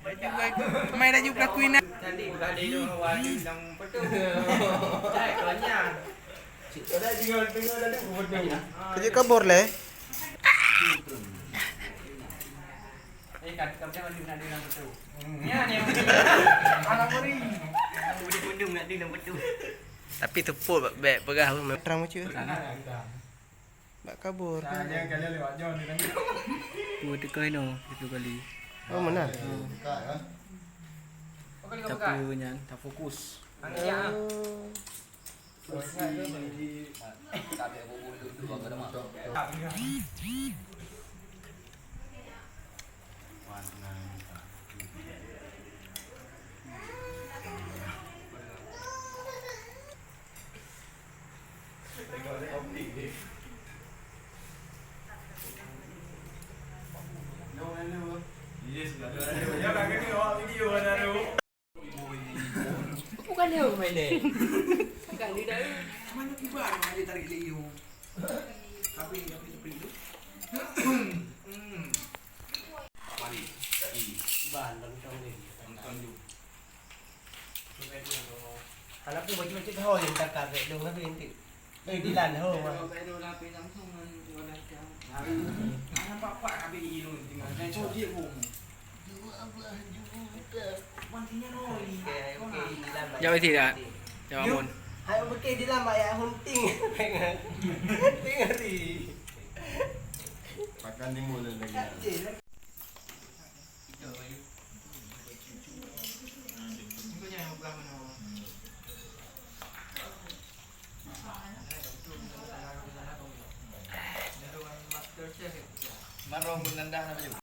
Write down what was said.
Mai dah juga kuina. Nanti tadi tu awak bilang betul. Cai kelannya. Ada tinggal tadi betul. Kerja kabur leh. Kat kapten mandi nak bilang betul. Ya ni. Anak meri. Boleh pundung nak bilang betul. Tapi tepuk beg pegah pun. Terang macam. Bak kabur. Jangan kalian lewat jauh ni nanti. Tu tekan no, itu kali. Oh mana? Tapu nyan, tak fokus. Ya. Bukan dia main ni. Bukan dia dah. Mana tiba ada tarik liu. Tapi itu. Ban bang tong ni. Tonton ju. Anak pun macam-macam kau yang tak kagak dong tapi nanti. Dilan ho. Pero lapis langsung wala siya. Ana papa abi ilun tinggal. Oh dia home. Mantinya no. Jauh tidak. Jauh mon. Hai okey dilan mak ya hunting. Hunting hari. Makan ni mula lagi. Marong menandah apa